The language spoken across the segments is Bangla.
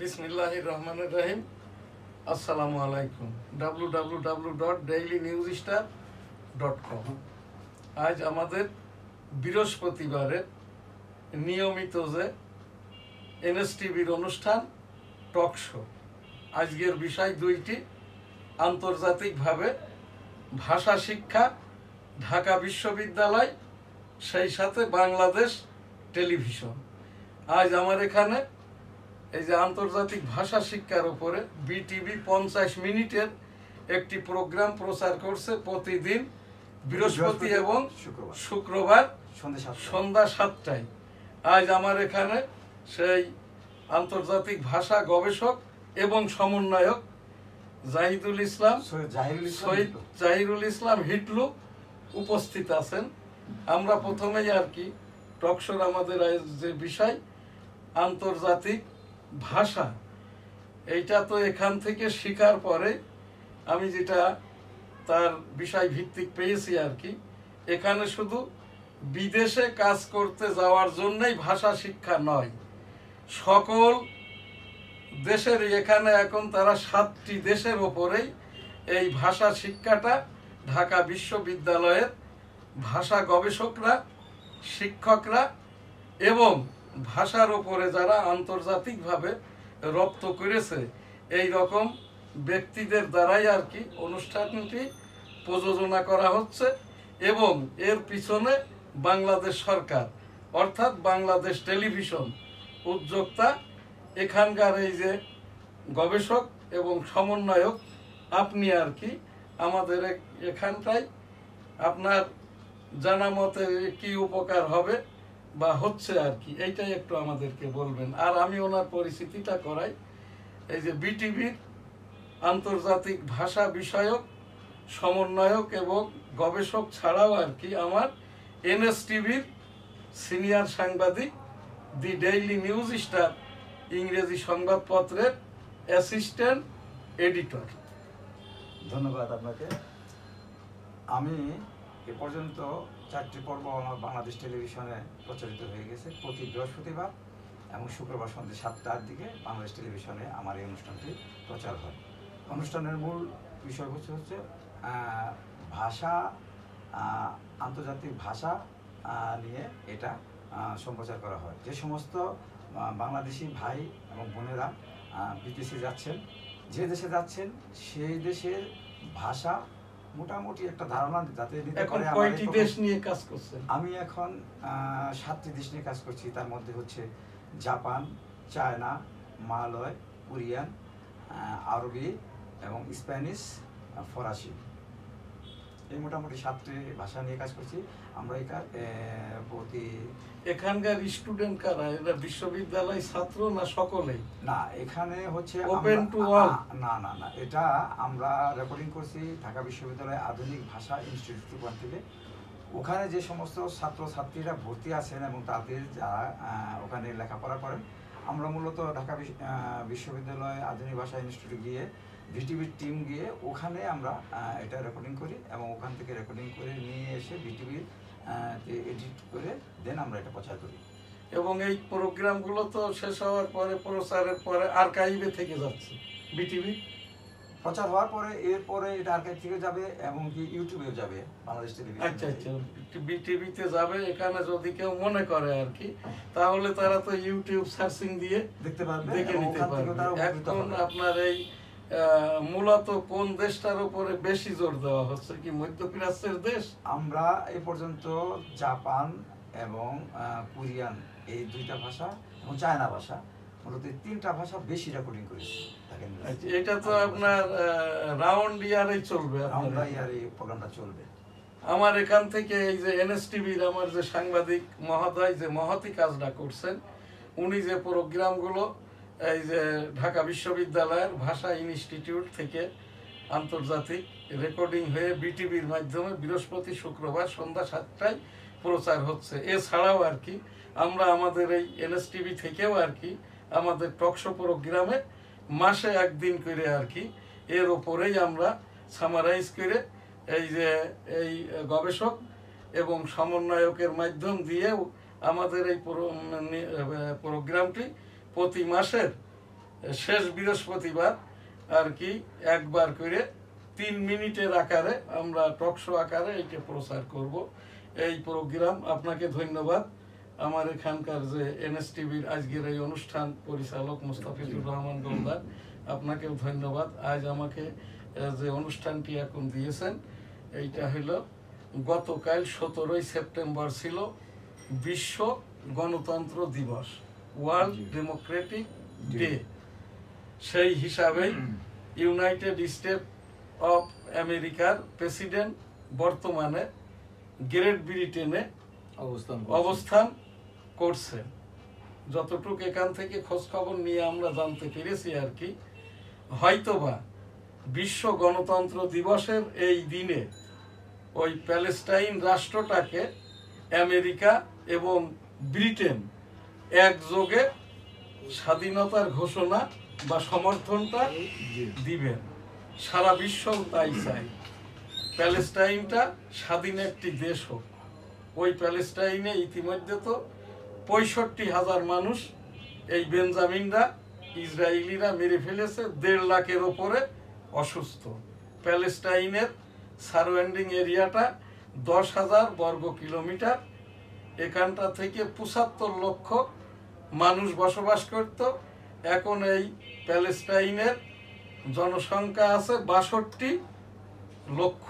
বিসমিল্লাহির রহমানির রহিম। আসসালামু আলাইকুম। www.dailynewsstar.com। আজ আমাদের বৃহস্পতিবারের নিয়মিত যে এনএসটিভির অনুষ্ঠান টক শো। আজকের বিষয় দুইটি: আন্তর্জাতিকভাবে ভাষা শিক্ষা, ঢাকা বিশ্ববিদ্যালয়, সেই সাথে বাংলাদেশ টেলিভিশন। আজ আমার এখানে এই যে আন্তর্জাতিক ভাষা শিক্ষার উপরে বিটিভি 50 মিনিটের একটি প্রোগ্রাম প্রচার করছে প্রতিদিন বৃহস্পতি এবং শুক্রবার সন্ধ্যা 7টায়। আজ আমার এখানে সেই আন্তর্জাতিক ভাষা গবেষক এবং সমন্বয়ক সৈয়দ জাহিরুল ইসলাম হিটলু উপস্থিত আছেন। আমরা প্রথমেই আর কি টকশোর আমাদের যে বিষয় আন্তর্জাতিক ভাষা, এইটা তো এখান থেকে শেখার পরে আমি যেটা তার বিষয় ভিত্তিক পেয়েছি আর কি, এখানে শুধু বিদেশে কাজ করতে যাওয়ার জন্যই ভাষা শিক্ষা নয়, সকল দেশের এখানে এখন তারা 7টি দেশের ওপরেই এই ভাষা শিক্ষাটা ঢাকা বিশ্ববিদ্যালয়ের ভাষা গবেষকরা, শিক্ষকরা এবং ভাষার ওপরে যারা আন্তর্জাতিকভাবে রপ্ত করেছে এই রকম ব্যক্তিদের দ্বারাই আর কি অনুষ্ঠানটি প্রযোজনা করা হচ্ছে। এবং এর পিছনে বাংলাদেশ সরকার অর্থাৎ বাংলাদেশ টেলিভিশন উদ্যোক্তা। এখানকার এই যে গবেষক এবং সমন্বয়ক আপনি আর কি আমাদের এখানটায় আপনার জানা মতে কি উপকার হবে বা হচ্ছে আর কি, এইটাই একটু আমাদেরকে বলবেন। আর আমি ওনার পরিচিতিটা করাই। এই যে বিটিভির আন্তর্জাতিক ভাষা বিষয়ক সমন্বয়ক এবং গবেষক ছাড়াও আর কি আমার এনএসটিভির সিনিয়র সাংবাদিক, দি ডেইলি নিউজ স্টার ইংরেজি সংবাদপত্রের অ্যাসিস্ট্যান্ট এডিটর। ধন্যবাদ আপনাকে। আমি এ পর্যন্ত 4টি পর্ব আমার বাংলাদেশ টেলিভিশনে প্রচারিত হয়ে গেছে। প্রতি বৃহস্পতিবার এবং শুক্রবার সন্ধ্যে 7টার দিকে বাংলাদেশ টেলিভিশনে আমার এই অনুষ্ঠানটি প্রচার হয়। অনুষ্ঠানের মূল বিষয়বস্তু হচ্ছে ভাষা, আন্তর্জাতিক ভাষা নিয়ে এটা সম্প্রচার করা হয়। যে সমস্ত বাংলাদেশি ভাই এবং বোনেরা বিদেশে যাচ্ছেন, যে দেশে যাচ্ছেন সেই দেশের ভাষা মোটামুটি একটা ধারণা যাতে নিতে পারে। কয়টি দেশ নিয়ে কাজ করছেন? আমি এখন 7টি দেশ নিয়ে কাজ করছি। তার মধ্যে হচ্ছে জাপান, চায়না, মালয়, কোরিয়ান, আরবি এবং স্প্যানিশ, ফরাসি, এই মোটামুটি 7টি ভাষা নিয়ে কাজ করছি। আমরা এখানকার স্টুডেন্ট কারা? এরা বিশ্ববিদ্যালয় ছাত্র না সকলেই? না, এখানে হচ্ছে ওপেন টু অল। না না না, এটা আমরা রেকর্ডিং করছি ঢাকা বিশ্ববিদ্যালয় আধুনিক ভাষা ইনস্টিটিউট থেকে। ওখানে যে সমস্ত ছাত্রছাত্রীরা ভর্তি আছেন এবং তাদের যারা ওখানে লেখাপড়া করেন, আমরা মূলত ঢাকা বিশ্ববিদ্যালয় আধুনিক ভাষা ইনস্টিটিউটে গিয়ে বিটিভির টিম গিয়ে ওখানে আমরা এটা রেকর্ডিং করি এবং ওখান থেকে রেকর্ডিং করে নিয়ে এসে বিটিভির এডিট করে দেন আমরা এটা প্রচার করি। এবং এই প্রোগ্রামগুলো তো শেষ হওয়ার পরে, প্রচারের পরে আর্কাইভে থেকে যাচ্ছে বিটিভি। প্রচার হওয়ার পরে এরপরে এটা আর্কাইভ থেকে যাবে এবং কি ইউটিউবেও যাবে বাংলাদেশ টেলিভিশন। আচ্ছা, বিটিভিতে যাবে। এখানে যদি কেউ মনে করে আর কি, তাহলে তারা তো ইউটিউব সার্চিং দিয়ে দেখতে পারবে, দেখে নিতে পারবে। এখন আপনার এই মূলত কোন দেশটার উপরে বেশি জোর দেওয়া হচ্ছে? কি মধ্যপ্রাচ্যের দেশ? আমরা এই পর্যন্ত জাপান এবং কোরিয়ান, এই 2টা ভাষা এবং চায়না ভাষা, মূলত 3টা ভাষা বেশি রেকর্ডিং করেছি। এটা তো আপনার রাউন্ড ইয়ারেই চলবে, এই প্রোগ্রামটা চলবে। আমার এখান থেকে এই যে এনএসটিভির আমার যে সাংবাদিক মহোদয় যে মহতি কাজটা করছেন, উনি যে প্রোগ্রামগুলো এই যে ঢাকা বিশ্ববিদ্যালয়ের ভাষা ইনস্টিটিউট থেকে আন্তর্জাতিক রেকর্ডিং হয়ে বিটিভির মাধ্যমে বৃহস্পতি শুক্রবার সন্ধ্যা 7টায় প্রচার হচ্ছে। এছাড়াও আর কি আমরা আমাদের এই এনএসটিভি থেকেও আর কি আমাদের টকশো প্রোগ্রামে মাসে একদিন করে আর কি এর ওপরেই আমরা সামারাইজ করে এই যে এই গবেষক এবং সমন্বয়কের মাধ্যম দিয়েও আমাদের এই প্রোগ্রামটি প্রতি মাসের শেষ বৃহস্পতিবার আর কি একবার করে 3 মিনিটের আকারে আমরা টক শো আকারে এইটা প্রচার করব। এই প্রোগ্রাম আপনাকে ধন্যবাদ। আমার এখানকার যে NSTVর আজকের এই অনুষ্ঠান পরিচালক মুস্তাফিজুর রহমান গোলদার, আপনাকেও ধন্যবাদ। আজ আমাকে যে অনুষ্ঠানটি এখন দিয়েছেন, এইটা হলো গতকাল 17 সেপ্টেম্বর ছিল বিশ্ব গণতন্ত্র দিবস, ওয়ার্ল্ড ডেমোক্রেটিক ডে। সেই হিসাবেই ইউনাইটেড স্টেট অফ আমেরিকার প্রেসিডেন্ট বর্তমানে গ্রেট ব্রিটেনে অবস্থান করছে। যতটুকু এখান থেকে খোঁজ খবর নিয়ে আমরা জানতে পেরেছি আর কি, হয়তোবা বিশ্ব গণতন্ত্র দিবসের এই দিনে ওই প্যালেস্টাইন রাষ্ট্রটাকে আমেরিকা এবং ব্রিটেন একযোগে স্বাধীনতার ঘোষণা বা সমর্থনটা দিবেন। সারা বিশ্ব তাই চাই, প্যালেস্টাইনটা স্বাধীন একটি দেশ হোক। ওই প্যালেস্টাইনে ইতিমধ্যে তো 65,000 মানুষ এই বেঞ্জামিনরা ইসরায়েলিরা মেরে ফেলেছে, 1.5 লাখের ওপরে অসুস্থ। প্যালেস্টাইনের সারাউন্ডিং এরিয়াটা 10,000 বর্গ কিলোমিটার। এখানটা থেকে 75 লক্ষ মানুষ বসবাস করত। এখন এই প্যালেস্টাইনের জনসংখ্যা আছে 62 লক্ষ।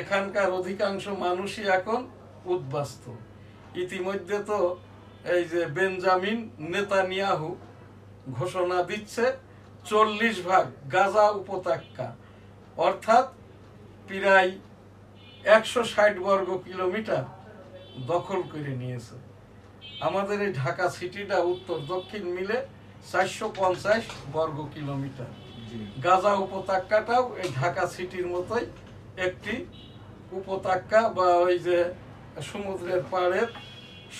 এখানকার অধিকাংশ মানুষই এখন উদ্বাস্তু। ইতিমধ্যে তো এই যে বেঞ্জামিন নেতানিয়াহু ঘোষণা দিচ্ছে 40 ভাগ গাজা উপত্যকা, অর্থাৎ প্রায় 160 বর্গ কিলোমিটার দখল করে নিয়েছে। আমাদের এই ঢাকা সিটিটা উত্তর দক্ষিণ মিলে 450 বর্গ কিলোমিটার। গাজা উপত্যকাটাও এই ঢাকা সিটির মতোই একটি উপত্যকা বা ওই যে সমুদ্রের পাড়ের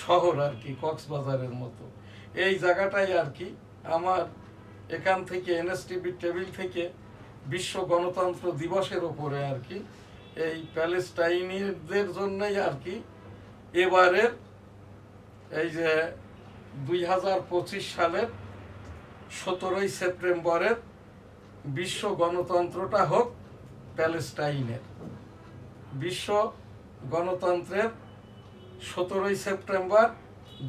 শহর আর কি, কক্সবাজারের মতো। এই জায়গাটাই আর কি আমার এখান থেকে NSTV টেবিল থেকে বিশ্ব গণতন্ত্র দিবসের ওপরে আর কি এই প্যালেস্টাইনিদের জন্যই আর কি এবারের এই যে 2025 সালের 17 সেপ্টেম্বরের বিশ্ব গণতন্ত্রটা হোক প্যালেস্টাইনের। বিশ্ব গণতন্ত্রের 17 সেপ্টেম্বর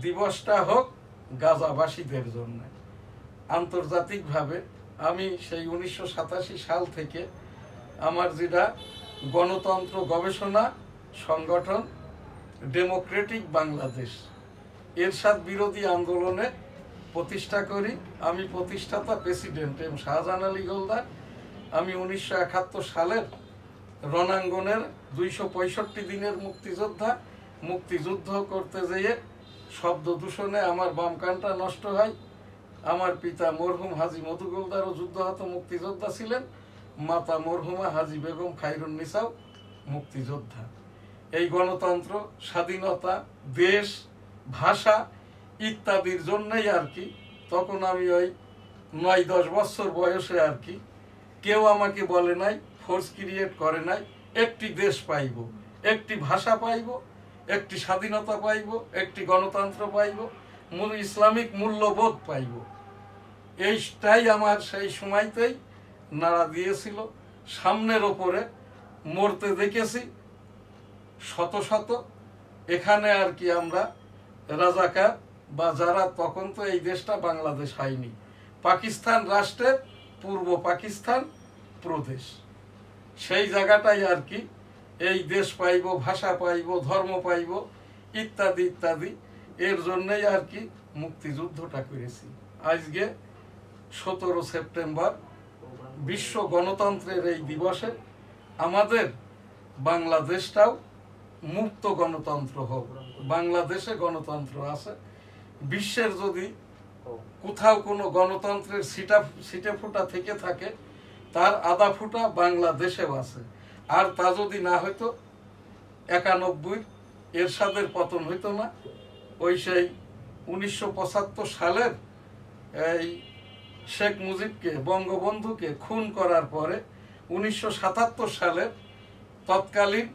দিবসটা হোক গাজাবাসীদের জন্য। আন্তর্জাতিকভাবে আমি সেই 1987 সাল থেকে আমার যেটা গণতন্ত্র গবেষণা সংগঠন ডেমোক্রেটিক বাংলাদেশ, এরশাদ বিরোধী আন্দোলনে প্রতিষ্ঠা করি। আমি প্রতিষ্ঠাতা প্রেসিডেন্ট এম শাহজাহান আলী গোলদার। আমি 1971 সালের রণাঙ্গনের 265 দিনের মুক্তিযোদ্ধা। মুক্তিযুদ্ধ করতে যেয়ে শব্দ দূষণে আমার বাম কানটা নষ্ট হয়। আমার পিতা মরহুম হাজী মধু গোলদারও যুদ্ধহত মুক্তিযোদ্ধা ছিলেন, মাতা মরহুমা হাজী বেগম খায়রুন্নিসাও মুক্তিযোদ্ধা। এই গণতন্ত্র, স্বাধীনতা, দেশ, ভাষা ইত্যাদির জন্যই আর কি তখন আমি ওই 9-10 বছর বয়সে আর কি, কেউ আমাকে বলে নাই, ফোর্স ক্রিয়েট করে নাই, একটি দেশ পাইব, একটি ভাষা পাইব, একটি স্বাধীনতা পাইব, একটি গণতন্ত্র পাইব, ইসলামিক মূল্যবোধ পাইব। এইটাই আমার সেই সময়তেই নাড়া দিয়েছিল। সামনের ওপরে মরতে দেখেছি শত শত। এখানে আর কি আমরা রাজাকার বা যারা, তখন তো এই দেশটা বাংলাদেশ হয়নি, পাকিস্তান রাষ্ট্রের পূর্ব পাকিস্তান প্রদেশ, সেই জায়গাটাই আর কি এই দেশ পাইব, ভাষা পাইব, ধর্ম পাইব ইত্যাদি ইত্যাদি, এর জন্যই আর কি মুক্তিযুদ্ধটা করেছি। আজকে 17 সেপ্টেম্বর বিশ্ব গণতন্ত্রের এই দিবসে আমাদের বাংলাদেশটাও মুক্ত গণতন্ত্র হোক। বাংলাদেশে গণতন্ত্র আছে, বিশ্বের যদি কোথাও কোনো গণতন্ত্রের ছিটে ফোঁটা থেকে থাকে তার আধা ফুটা বাংলাদেশেও আছে। আর তা যদি না হইতো 91 এরশাদের পতন হইতো না। ওই সেই 1975 সালের এই শেখ মুজিবকে, বঙ্গবন্ধুকে খুন করার পরে 1977 সালের তৎকালীন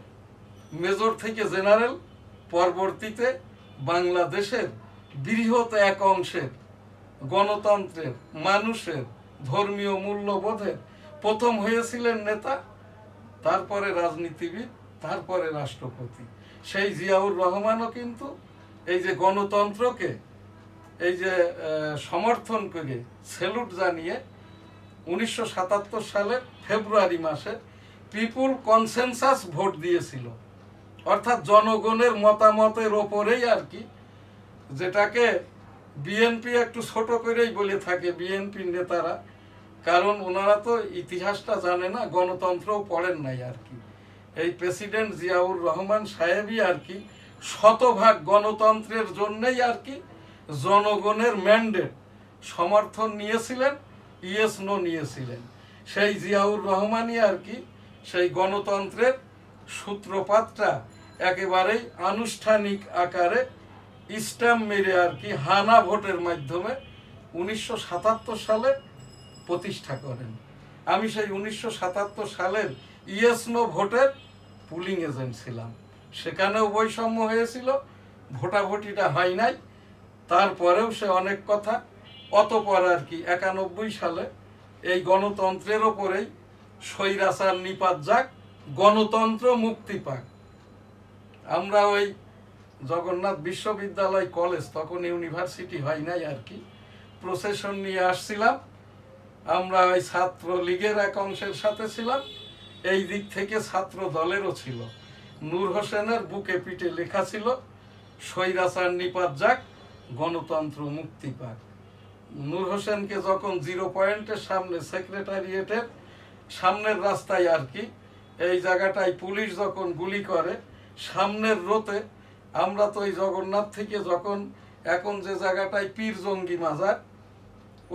মেজর থেকে জেনারেল, পরবর্তীতে বাংলাদেশের বৃহৎ এক অংশের গণতন্ত্রের, মানুষের ধর্মীয় মূল্যবোধের প্রথম হয়েছিলেন নেতা, তারপরে রাজনীতিবিদ, তারপরে রাষ্ট্রপতি। সেই জিয়াউর রহমানও কিন্তু এই যে গণতন্ত্রকে এই যে সমর্থন করে স্যালুট জানিয়ে 1977 সালের ফেব্রুয়ারি মাসে পিপুল কনসেনসাস ভোট দিয়েছিল, অর্থাৎ জনগণের মতামতের ওপরেই আর কি, যেটাকে বিএনপি একটু ছোট করেই বলে থাকে বিএনপি নেতারা, কারণ ওনারা তো ইতিহাসটা জানে না, গণতন্ত্রও পড়েন নাই আর কি। এই প্রেসিডেন্ট জিয়াউর রহমান সাহেবই আর কি শতভাগ গণতন্ত্রের জন্যই আর কি জনগণের ম্যান্ডেট সমর্থন নিয়েছিলেন, ইয়েস নো নিয়েছিলেন। সেই জিয়াউর রহমানই আর কি সেই গণতন্ত্রের সূত্রপাতটা একেবারেই আনুষ্ঠানিক আকারে স্ট্যাম্প মেরে আর কি হানা ভোটের মাধ্যমে 1977 সালে প্রতিষ্ঠা করেন। আমি সেই 1977 সালের ইয়েস নো ভোটের পুলিং এজেন্ট ছিলাম। সেখানেও বৈষম্য হয়েছিল, ভোটাভুটিটা হয় নাই, তারপরেও সে অনেক কথা। অতপর আর কি 91 সালে এই গণতন্ত্রের ওপরেই স্বৈরাচার নিপাত যাক, গণতন্ত্র মুক্তি পাক। আমরা ওই জগন্নাথ বিশ্ববিদ্যালয় কলেজ, তখন ইউনিভার্সিটি হয় নাই আর কি, প্রসেশন নিয়ে আসছিলাম। আমরা ওই ছাত্র লীগের এক অংশের সাথে ছিলাম, এই দিক থেকে ছাত্র দলেরও ছিল। নূর হোসেনের বুকে পিঠে লেখা ছিল স্বৈরাচার নিপাত যাক, গণতন্ত্র মুক্তি পাক। নূর হোসেনকে যখন 0 পয়েন্টের সামনে সেক্রেটারিয়েটের সামনের রাস্তায় আর কি এই জায়গাটায় পুলিশ যখন গুলি করে, সামনের রোতে আমরা তো ওই জগন্নাথ থেকে যখন এখন যে জায়গাটায় পীর জঙ্গি মাজার,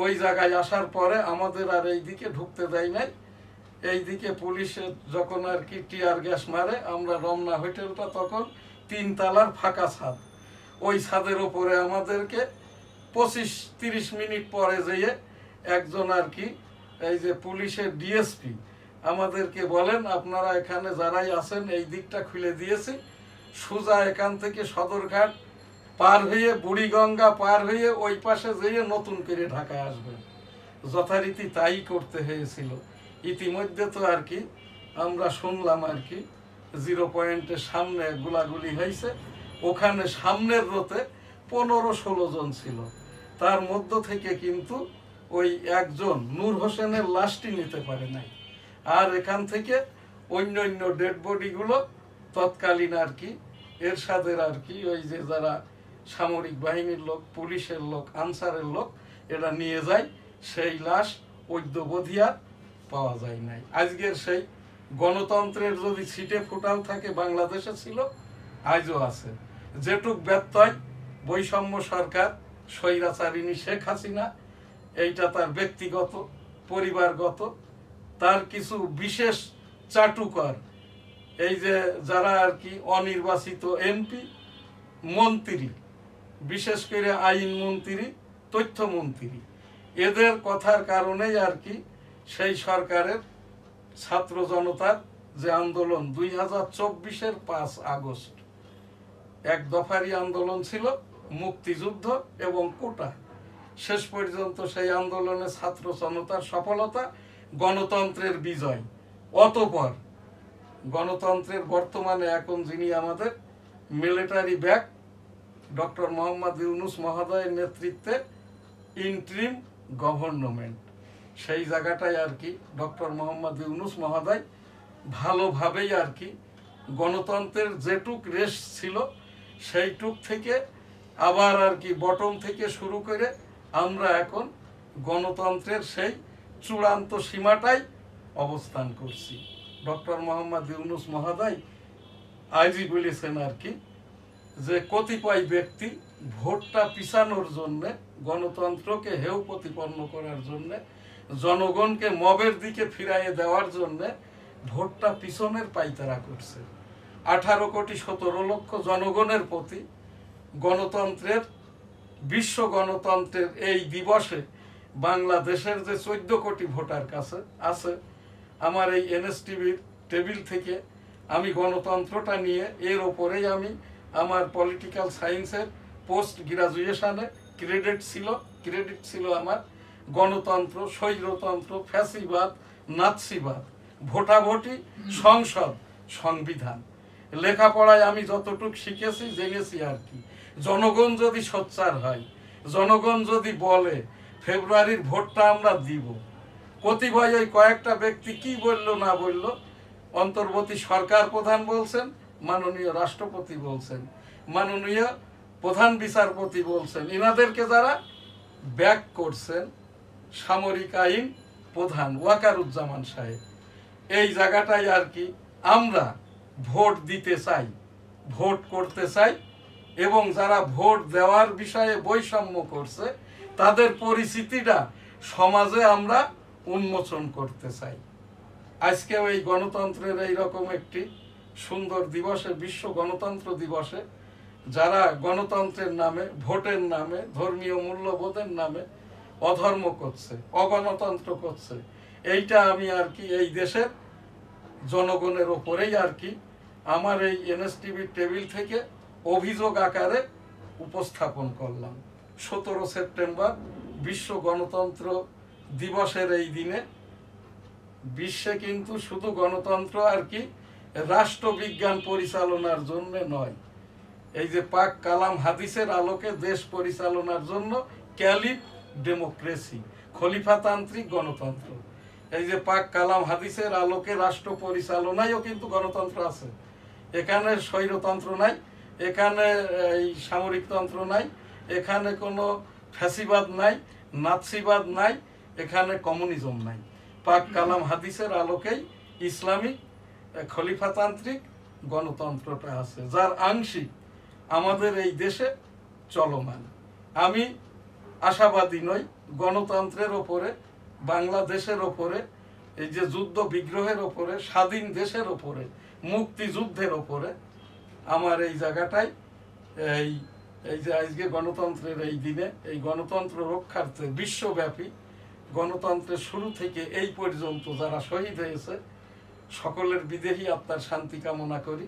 ওই জায়গায় আসার পরে আমাদের আর এই দিকে ঢুকতে দেয় নাই। এই দিকে পুলিশের যখন আর কি টিয়ার গ্যাস মারে, আমরা রমনা হোটেলটা তখন 3 তলার ফাঁকা ছাদ, ওই ছাদের ওপরে আমাদেরকে 25-30 মিনিট পরে যেয়ে একজন আর কি এই যে পুলিশের ডিএসপি আমাদেরকে বলেন, আপনারা এখানে যারাই আছেন এই দিকটা খুলে দিয়েছি, সোজা এখান থেকে সদরঘাট পার হয়ে বুড়িগঙ্গা পার হয়ে ওই পাশে যেয়ে নতুন করে ঢাকায় আসবেন। যথারীতি তাই করতে হয়েছিল। ইতিমধ্যে তো আর কি আমরা শুনলাম আর কি 0 পয়েন্টের সামনে গোলাগুলি হয়েছে, ওখানে সামনের রোতে 15-16 জন ছিল, তার মধ্য থেকে কিন্তু ওই একজন নূর হোসেনের লাশটি নিতে পারে নাই। আর এখান থেকে অন্য ডেড বডিগুলো তৎকালীন আর কি এরশাদের আর কি ওই যে যারা সামরিক বাহিনীর লোক, পুলিশের লোক, আনসারের লোক, এরা নিয়ে যায়। সেই লাশ ঐদ্যবধিয়া পাওয়া যায় নাই। আজকের সেই গণতন্ত্রের যদি ছিটে ফুটাও থাকে বাংলাদেশে ছিল, আজও আছে। যেটুক ব্যত্যয় বৈষম্য সরকার, স্বৈরাচারিণী শেখ হাসিনা, এইটা তার ব্যক্তিগত পরিবারগত, তার কিছু বিশেষ চাটুকর এই যে যারা আর কি অনির্বাচিত এমপি মন্ত্রী, বিশেষ করে আইন মন্ত্রী, তথ্যমন্ত্রী, এদের কথার কারণেই আর কি সেই সরকারের ছাত্র জনতার যে আন্দোলন 2024-এর 5 আগস্ট এক দফারি আন্দোলন ছিল, মুক্তিযুদ্ধ এবং কোটা, শেষ পর্যন্ত সেই আন্দোলনে ছাত্র জনতার সফলতা, গণতন্ত্রের বিজয়। অতঃপর গণতন্ত্রের বর্তমানে এখন যিনি আমাদের military back doctor Mohammad Yunus মহোদয়ের নেতৃত্বে ইন্টারিম গভর্নমেন্ট, সেই জায়গাটায় আর কি ডক্টর মোহাম্মদ ইউনূস মহোদয় ভালোভাবেই আর কি গণতন্ত্রের যেটুক রেশ ছিল সেইটুক থেকে আবার আর কি বটম থেকে শুরু করে আমরা এখন গণতন্ত্রের সেই চূড়ান্ত সীমাটাই অবস্থান করছি। ডক্টর মোহাম্মদ ইউনূস মহোদয় আজই বলেছেন আর কি যে কতিপয় ব্যক্তি ভোটটা পিছানোর জন্যে, গণতন্ত্রকে হেয় প্রতিপন্ন করার জন্যে, জনগণকে মবের দিকে ফিরাইয়ে দেওয়ার জন্যে ভোটটা পিছনের পাইতারা করছে। 18,17,00,000 জনগণের প্রতি গণতন্ত্রের, বিশ্ব গণতন্ত্রের এই দিবসে বাংলাদেশের যে 14 কোটি ভোটার কাছে আছে, আমার এই এনএসটিভির টেবিল থেকে আমি গণতন্ত্রটা নিয়ে এর ওপরেই আমি আমার পলিটিক্যাল সায়েন্সের পোস্ট গ্রাজুয়েশনে ক্রেডিট ছিল, ক্রেডিট ছিল আমার গণতন্ত্র, স্বৈরতন্ত্র, ফ্যাসিবাদ, নাৎসিবাদ, ভোটাভুটি, সংসদ, সংবিধান। লেখাপড়ায় আমি যতটুকু শিখেছি জেনেছি আর কি। জনগণ যদি সোচ্চার হয়, জনগণ যদি বলে ফেব্রুয়ারির ভোটটা আমরা দিব, কতিপয় ওই কয়েকটা ব্যক্তি কি বলল না বলল, অন্তর্বর্তী সরকার প্রধান বলছেন, মাননীয় রাষ্ট্রপতি বলছেন, মাননীয় প্রধান বিচারপতি বলছেন, ইনাদেরকে যারা ব্যাক করছেন সামরিক আইন প্রধান ওয়াকারুজ্জামান সাহেব, এই জায়গাটাই আর কি আমরা ভোট দিতে চাই, ভোট করতে চাই, এবং যারা ভোট দেওয়ার বিষয়ে বৈষম্য করছে তাদের পরিস্থিতিটা সমাজে আমরা উন্মোচন করতে চাই। আজকে এই গণতন্ত্রের এইরকম একটি সুন্দর দিবসে, বিশ্ব গণতন্ত্র দিবসে, যারা গণতন্ত্রের নামে, ভোটের নামে, ধর্মীয় মূল্যবোধের নামে অধর্ম করছে, অগণতন্ত্র করছে, এইটা আমি আর কি এই দেশের জনগণের ওপরেই আর কি আমার এই এনএসটিভির টেবিল থেকে অভিযোগ আকারে উপস্থাপন করলাম। 17 সেপ্টেম্বর বিশ্ব গণতন্ত্র দিবসের এই দিনে বিশ্বে কিন্তু শুধু গণতন্ত্র আর কি রাষ্ট্রবিজ্ঞান পরিচালনার জন্য নয়, এই যে পাক কালাম হাদিসের আলোকে দেশ পরিচালনার জন্য ক্যালিফ ডেমোক্রেসি, খলিফাতান্ত্রিক গণতন্ত্র, এই যে পাক কালাম হাদিসের আলোকে রাষ্ট্র পরিচালনায়ও কিন্তু গণতন্ত্র আছে। এখানে স্বৈরতন্ত্র নাই, এখানে এই সামরিকতন্ত্র নাই, এখানে কোনো ফ্যাসিবাদ নাই, নাৎসিবাদ নাই, এখানে কমিউনিজম নাই। পাক কালাম হাদিসের আলোকেই ইসলামিক খলিফাতান্ত্রিক গণতন্ত্রটা আছে, যার আংশিক আমাদের এই দেশে চলমান। আমি আশাবাদী নই গণতন্ত্রের ওপরে, বাংলাদেশের ওপরে, এই যে যুদ্ধ বিগ্রহের ওপরে, স্বাধীন দেশের ওপরে, মুক্তিযুদ্ধের ওপরে আমার এই জায়গাটাই এই যে আজকে গণতন্ত্রের এই দিনে এই গণতন্ত্র রক্ষার্থে বিশ্বব্যাপী গণতন্ত্রের শুরু থেকে এই পর্যন্ত যারা শহীদ হয়েছে সকলের বিদেহী আত্মার শান্তি কামনা করি,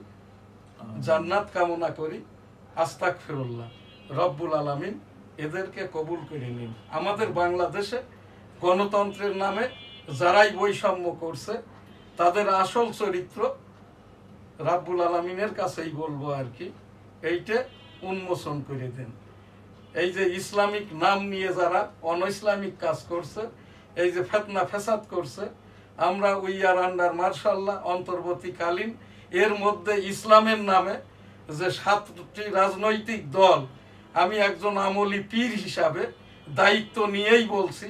জান্নাত কামনা করি। আস্তাগফিরুল্লাহ, রব্বুল আলামিন এদেরকে কবুল করে নিন। আমাদের বাংলাদেশে গণতন্ত্রের নামে যারাই বৈষম্য করছে তাদের আসল চরিত্র রব্বুল আলামিনের কাছেই বলবো আর কি, এইটা উন্মোচন করে দেন। এই যে ইসলামিক নাম নিয়ে যারা অন ইসলামিক কাজ করছে, এই যে ফিতনা ফ্যাসাদ করছে, আমরা উই আর আন্ডার মার্শাল্লাহ অন্তর্বর্তীকালীন এর মধ্যে ইসলামের নামে যে 7টি রাজনৈতিক দল, আমি একজন আমলি পীর হিসাবে দায়িত্ব নিয়েই বলছি,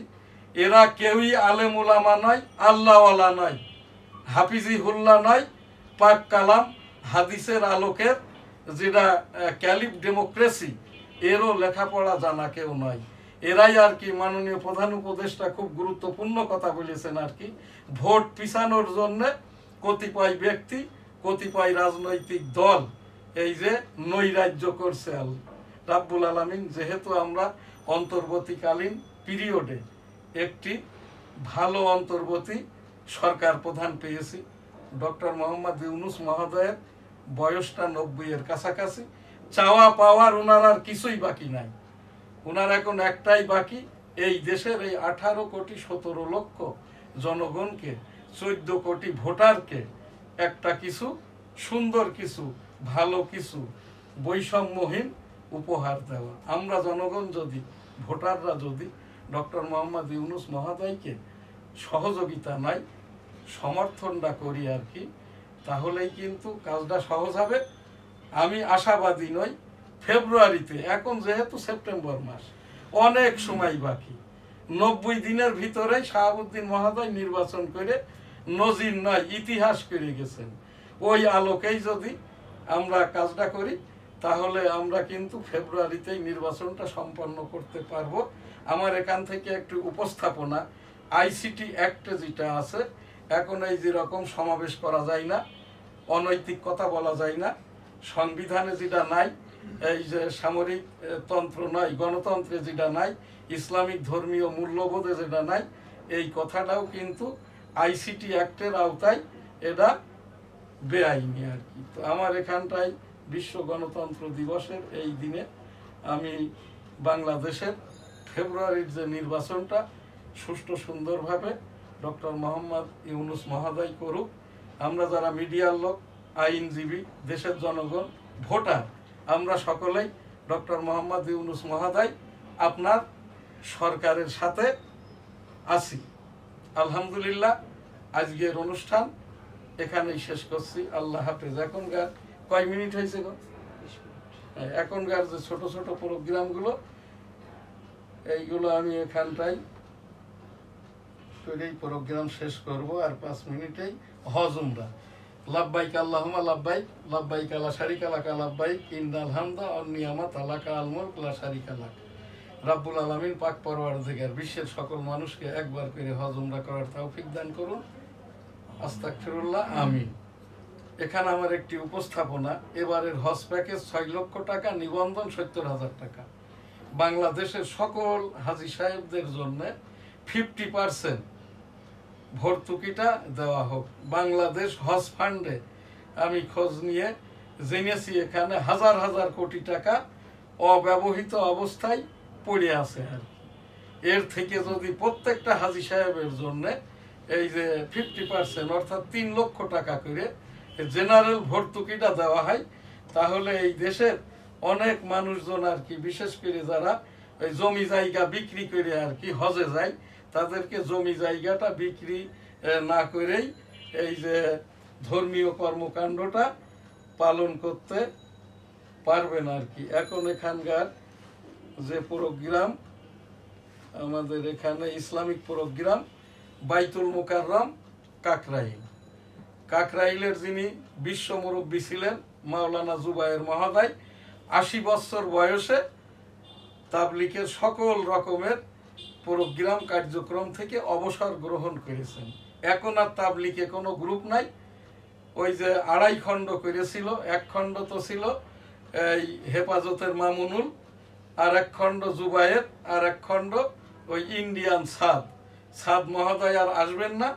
এরা কেউই আলেম উলামা নয়, আল্লাহওয়ালা নয়, হাফিজি হুল্লা নয়, পাক কালাম হাদিসের আলোকের যেটা ক্যালিফ ডেমোক্রেসি এরও লেখাপড়া জানা কেউ নয়। এরাই আর কি মাননীয় প্রধান উপদেষ্টা খুব গুরুত্বপূর্ণ কথা বলেছেন আর কি, ভোট পিছানোর জন্য কতিপয় ব্যক্তি, কতিপয় রাজনৈতিক দল এই যে নৈরাজ্য করছে। রাব্বুল আলামিন যেহেতু আমরা অন্তর্বর্তীকালীন পিরিয়ডে একটি ভালো অন্তর্বর্তী সরকার প্রধান পেয়েছি, ডক্টর মোহাম্মদ ইউনূস মহোদয়ের বয়সটা 90-এর কাছাকাছি, চাওয়া পাওয়ার ওনার আর কিছুই বাকি নাই। ওনার এখন একটাই বাকি, এই দেশের এই 18 কোটি 17 লক্ষ জনগণকে, 14 কোটি ভোটারকে একটা কিছু সুন্দর কিছু, ভালো কিছু, বৈষম্যহীন উপহার দেওয়া। আমরা জনগণ যদি, ভোটাররা যদি ডক্টর মোহাম্মদ ইউনূস মহোদয়কে সহযোগিতা নাই, সমর্থনটা করি আর কি, তাহলেই কিন্তু কাজটা সহজ হবে। আমি আশাবাদী নই ফেব্রুয়ারিতে, এখন যেহেতু সেপ্টেম্বর মাস, অনেক সময় বাকি, 90 দিনের ভিতরেই শাহাবুদ্দিন মহোদয় নির্বাচন করে নজির নয় ইতিহাস করে গেছেন। ওই আলোকেই যদি আমরা কাজটা করি তাহলে আমরা কিন্তু ফেব্রুয়ারিতেই নির্বাচনটা সম্পন্ন করতে পারবো। আমার এখান থেকে একটু উপস্থাপনা, আইসিটি অ্যাক্টে যেটা আছে, এখন এই যেরকম সমাবেশ করা যায় না, অনৈতিক কথা বলা যায় না, সংবিধানে যেটা নাই, এই যে সামরিক তন্ত্র নয়, গণতন্ত্রে যেটা নাই, ইসলামিক ধর্মীয় মূল্যবোধে যেটা নাই, এই কথাটাও কিন্তু আইসিটি অ্যাক্টের আওতায় এটা বেআইনি আর কি। তো আমার এখানটায় বিশ্ব গণতন্ত্র দিবসের এই দিনে আমি বাংলাদেশের ফেব্রুয়ারির যে নির্বাচনটা সুষ্ঠু সুন্দরভাবে ডক্টর মোহাম্মদ ইউনূস মহোদয় করুক। আমরা যারা মিডিয়ার লোক, আইনজীবী, দেশের জনগণ, ভোটার, আমরা সকলেই ডক্টর মোহাম্মদ ইউনূস মহোদয় আপনার সরকারের সাথে আছি। আলহামদুলিল্লাহ, আজকের অনুষ্ঠান এখানেই শেষ করছি। আল্লাহ হাফেজ। এখনকার কয় মিনিট হয়েছে গো? এখনকার যে ছোট ছোট প্রোগ্রামগুলো, এইগুলো আমি এখানটাই করেই প্রোগ্রাম শেষ করব। আর 5 মিনিটেই হজ উমরা। লাব্বাইক আল্লাহুম্মা লাব্বাইক, লাব্বাইক লা শারিকা লাকা লাব্বাইক, ইন্নাল হামদা ওয়ান নিয়ামাতা লাকা আল মুলক লা শারিকা লাক। রাব্বুল আলামিন পাক পরওয়ারদিগার বিশ্বের সকল মানুষকে একবার করে হজ উমরা করার তৌফিক দান করুন। আস্তাগফিরুল্লাহ, আমিন। এখানে আমার একটি উপস্থাপনা। এবারের হজ প্যাকেজ 6 লক্ষ টাকা, নিবন্ধন 70,000 টাকা। বাংলাদেশের সকল হাজী সাহেবদের জন্য 50% ভর্তুকিটা দেওয়া হোক। বাংলাদেশ হজ ফান্ডে আমি খোঁজ নিয়ে জেনেছি এখানে হাজার হাজার কোটি টাকা অব্যবহৃত অবস্থায় পড়ে আছে। আর এর থেকে যদি প্রত্যেকটা হাজী সাহেবের জন্য এই যে 50% অর্থাৎ 3 লক্ষ টাকা করে জেনারেল ভর্তুকিটা দেওয়া হয়, তাহলে এই দেশের অনেক মানুষজন আর কি, বিশেষ করে যারা ওই জমি জায়গা বিক্রি করে আর কি হজে যায়, তাদেরকে জমি জায়গাটা বিক্রি না করেই এই যে ধর্মীয় কর্মকাণ্ডটা পালন করতে পারবেন আর কি। এখন এখানকার যে প্রোগ্রাম আমাদের এখানে ইসলামিক প্রোগ্রাম, বাইতুল মুকাররম কাকরাইল। কাকরাইলের যিনি বিশ্ব মুরব্বী ছিলেন মাওলানা জুবায়ের মহোদয় 80 বছর বয়সে তাবলিগের সকল রকমের প্রোগ্রাম কার্যক্রম থেকে অবসর গ্রহণ করেছেন। এখন আর তাবলিগে কোনো গ্রুপ নাই। ওই যে 2.5 খণ্ড করেছিল, 1 খণ্ড তো ছিল এই হেফাজতের মামুনুল, আর 1 খণ্ড জুবায়ের, আর 1 খণ্ড ওই ইন্ডিয়ান সাদ মহোদয় আর আসবেন না।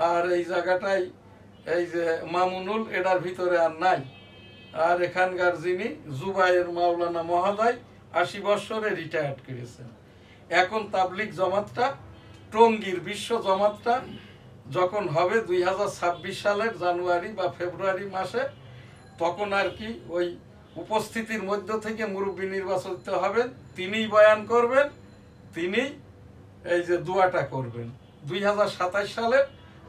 আর এই জায়গাটাই এই যে মামুনুল, এটার ভিতরে আর নাই। আর এখানকার যিনি জুবায়ের মাওলানা মহোদয় 80 বছরে রিটায়ার্ড করেছেন। এখন তাবলিগ জমাতটা, টঙ্গীর বিশ্ব জমাতটা যখন হবে 2026 সালের জানুয়ারি বা ফেব্রুয়ারি মাসে, তখন আর কি ওই উপস্থিতির মধ্য থেকে মুরব্বী নির্বাচিত হবেন, তিনিই বয়ান করবেন, তিনি এই যে দোয়াটা করবেন। 2027 সালে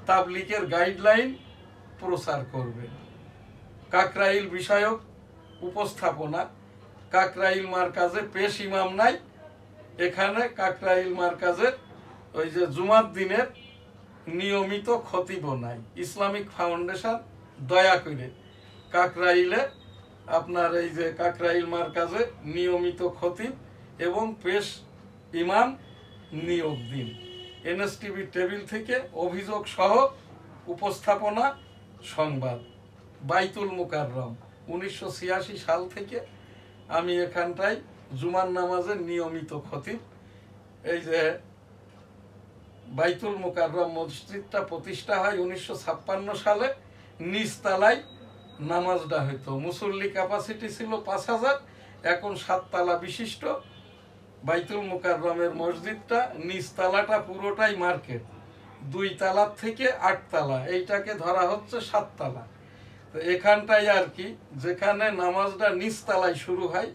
তাবলিগের গাইডলাইন প্রচার করবেন। কাকরাইল বিষয়ক উপস্থাপনা। কাকরাইল মার্কাজে পেশ ইমাম নাই। এখানে কাকরাইল মার্কাজের ওই যে জুমার দিনের নিয়মিত খতিব নাই। ইসলামিক ফাউন্ডেশন দয়া করে কাকরাইলে আপনার এই যে কাকরাইল মার্কাজে নিয়মিত খতিব এবং পেশ ইমাম নিয়োগ দিন। এনএসটিভি টেবিল থেকে অভিযোগ সহ উপস্থাপনা সংবাদ। বাইতুল মুকাররম 1986 সাল থেকে আমি এখানটায় জুমার নামাজের নিয়মিত খতিব। এই যে বাইতুল মুকাররম মসজিদটা প্রতিষ্ঠা হয় 1956 সালে। নিচতলায় নামাজটা হইতো। মুসল্লি ক্যাপাসিটি ছিল 5000, এখন 7 তলা বিশিষ্ট বাইতুল মুকাররমের মসজিদটা। নিচতলাটা পুরোটাই মার্কেট। 2 তলার থেকে 8 তলা, এইটাকে ধরা হচ্ছে 7 তলা। তো এখানটায় আর কি, যেখানে নামাজটা নিচতলায় শুরু হয়,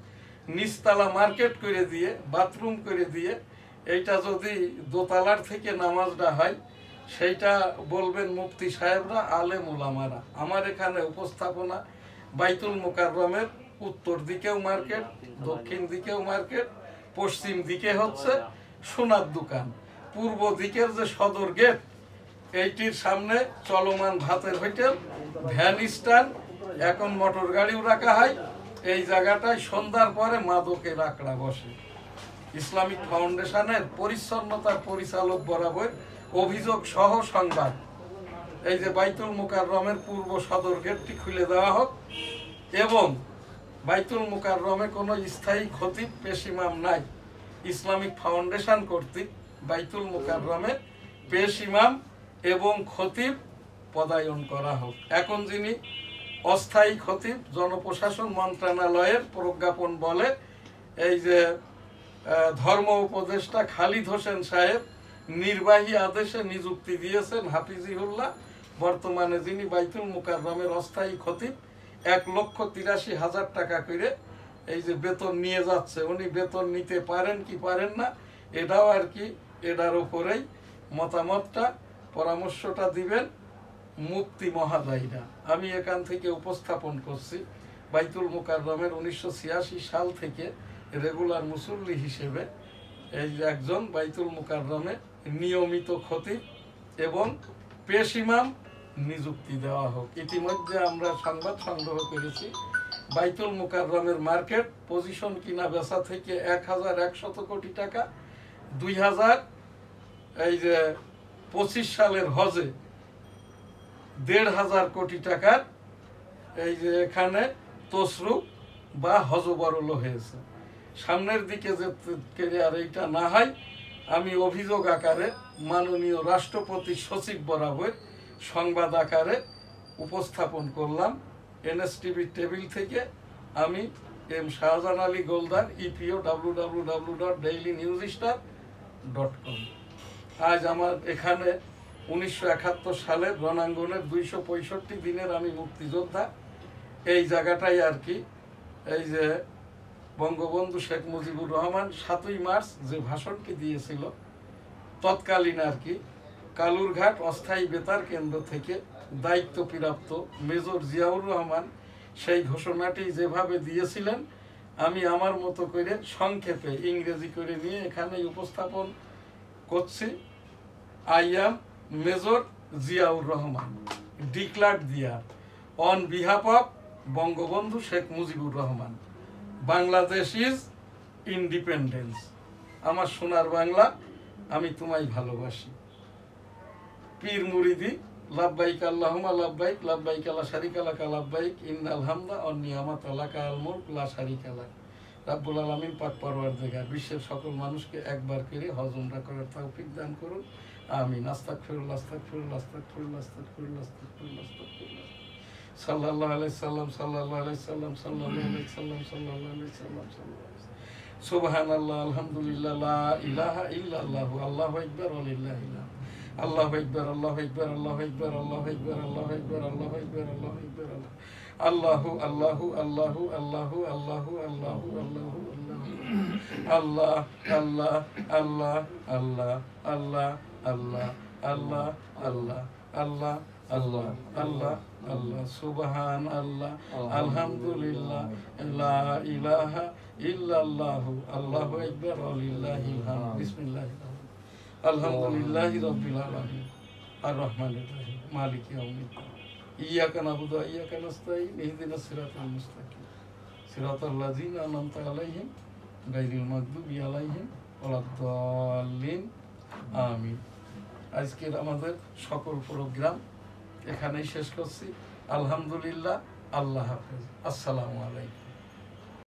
নিচতলা মার্কেট করে দিয়ে, বাথরুম করে দিয়ে, এইটা যদি দোতলার থেকে নামাজটা হয়, সেইটা বলবেন মুফতি সাহেবরা, আলেম উলামারা। আমার এখানে উপস্থাপনা বাইতুল মুকাররমের উত্তর দিকেও মার্কেট, দক্ষিণ দিকেও মার্কেট, পশ্চিম দিকে হচ্ছে সোনার দোকান, পূর্ব দিকের যে সদর গেট, এইটির সামনে চলমান ভাতের হোটেল, ভ্যান স্ট্যান্ড, এখন মোটর গাড়িও রাখা হয়। এই জায়গাটায় সন্ধ্যার পরে মাদকের আখড়া বসে। ইসলামিক ফাউন্ডেশনের পরিচ্ছন্নতার পরিচালক বরাবর অভিযোগ সহ সংবাদ। এই যে বাইতুল মুকাররমের পূর্ব সদর গেটটি খুলে দেওয়া হোক এবং বাইতুল মুকাররমে কোনো স্থায়ী খতিব পেশ ইমাম নাই। ইসলামিক ফাউন্ডেশন কর্তৃক বাইতুল মুকাররমে পেশ ইমাম এবং খতিব পদায়ন করা হোক। এখন যিনি অস্থায়ী খতিব জনপ্রশাসন মন্ত্রণালয়ের প্রজ্ঞাপন বলে এই যে ধর্ম উপদেষ্টা খালিদ হোসেন সাহেব নির্বাহী আদেশে নিযুক্তি দিয়েছেন হাফিজিউল্লাহ, বর্তমানে যিনি বাইতুল মুকাররমের অস্থায়ী খতিব, 1,83,000 টাকা করে এই যে বেতন নিয়ে যাচ্ছে। উনি বেতন নিতে পারেন কি পারেন না এটাও আর কি, এটার উপরেই মতামতটা পরামর্শটা দিবেন মুফতি মহাদয়রা। আমি এখান থেকে উপস্থাপন করছি বাইতুল মুকাররমের 1986 সাল থেকে রেগুলার মুসল্লি হিসেবে এই যে একজন বাইতুল মুকাররমে নিয়মিত খতিব এবং পেশ ইমাম নিযুক্তি দেওয়া হোক। ইতিমধ্যে আমরা সংবাদ সংগ্রহ করেছি বাইতুল মুকাররমের মার্কেট পজিশন কিনা বেচা থেকে 1,100 কোটি টাকা, 2025 সালের হজে 1,500 কোটি টাকার এই যে এখানে তসরুপ বা হজবরল হয়েছে। সামনের দিকে যে আর এইটা না হয়, আমি অভিযোগ আকারে মাননীয় রাষ্ট্রপতি সচিব বরাবর সংবাদ আকারে উপস্থাপন করলাম। এনএসটিভি টেবিল থেকে আমি M Shahjahan Ali Goldar, EPO www.dailynewsstar.com। আজ আমার এখানে 1971 সালের রণাঙ্গনের 265 দিনের আমি মুক্তিযোদ্ধা। এই জায়গাটাই আর কি, এই যে বঙ্গবন্ধু শেখ মুজিবুর রহমান 7ই মার্চ যে ভাষণটি দিয়েছিল তৎকালীন আর কি কালুরঘাট অস্থায়ী বেতার কেন্দ্র থেকে দায়িত্বপ্রাপ্ত মেজর জিয়াউর রহমান সেই ঘোষণাটি যেভাবে দিয়েছিলেন, আমি আমার মতো করে সংক্ষেপে ইংরেজি করে নিয়ে এখানেই উপস্থাপন করছি। I am Major Ziaur Rahman, declared দিয়া on behalf of Bangabandhu Sheikh Mujibur Rahman, Bangladesh is independence. আমার সোনার বাংলা, আমি তোমায় ভালোবাসি। পীর মুরিদি, লাব্বাইক আল্লাহুম্মা লাব্বাইক, লাব্বাইক লা শারিকা লাকা লাব্বাইক, ইন্নাল হামদা ওয়ান নিয়ামাতা লাকা আল মুলক লা শারিকা লাক। রাব্বুল আলামিন পাক পরওয়ারদিগার বিশ্বের সকল মানুষকে একবার করে হজ উমরা করার তৌফিক দান করুন, আমিন। আস্তাগফিরুল্লাহ, আস্তাগফিরুল্লাহ, আস্তাগফিরুল্লাহ, আস্তাগফিরুল্লাহ, আস্তাগফিরুল্লাহ, আস্তাগফিরুল্লাহ। সাল্লাল্লাহু আলাইহি সাল্লাম, সাল্লাল্লাহু আলাইহি সাল্লাম, সাল্লাল্লাহু আলাইহি সাল্লাম, সাল্লাল্লাহু আলাইহি সাল্লাম, সাল্লাল্লাহু আলাইহি সাল্লাম। সুবহানাল্লাহ, আলহামদুলিল্লাহ, লা ইলাহা ইল্লাল্লাহ, আল্লাহু আকবার, ওয়ালিল্লাহিল হামদ। আল্লাহু আকবার, আল্লাহু আকবার, আল্লাহু আকবার, আল্লাহু আকবার, আল্লাহু আকবার, আল্লাহু আকবার, আল্লাহু আকবার, আল্লাহু আল্লাহু আল্লাহু আল্লাহু আল্লাহু আল্লাহু আল্লাহু আল্লাহ আল্লাহ আল্লাহ আল্লাহ আল্লাহ আল্লাহ আল্লাহ আল্লাহ আল্লাহ আল্লাহ আল্লাহ আল্লাহ। সুবহান আল্লাহ, আলহামদুলিল্লাহ, লা ইলাহা ইল্লাল্লাহু, আল্লাহু আকবার, ওয়ালিল্লাহিল হামদ। বিসমিল্লাহির রহমানির রহিম। আলহামদুলিল্লাহি রাব্বিল আলামিন, আর রহমানির রহিম, মালিকি ইয়াউমিদ্দিন। ইয়াকা নাবুদু ওয়া ইয়াকা নাস্তাঈন, ইহদিনাস সিরাতাল মুস্তাকিম, সিরাতাল লাযিনা আনআমতা আলাইহিম গায়রিল মাগদুবি আলাইহিম ওয়ালাদ-দাল্লিন, আমিন। আজকের আমাদের সকল প্রোগ্রাম এখানেই শেষ করছি। আলহামদুলিল্লাহ, আল্লাহ হাফেজ, আসসালামু আলাইকুম।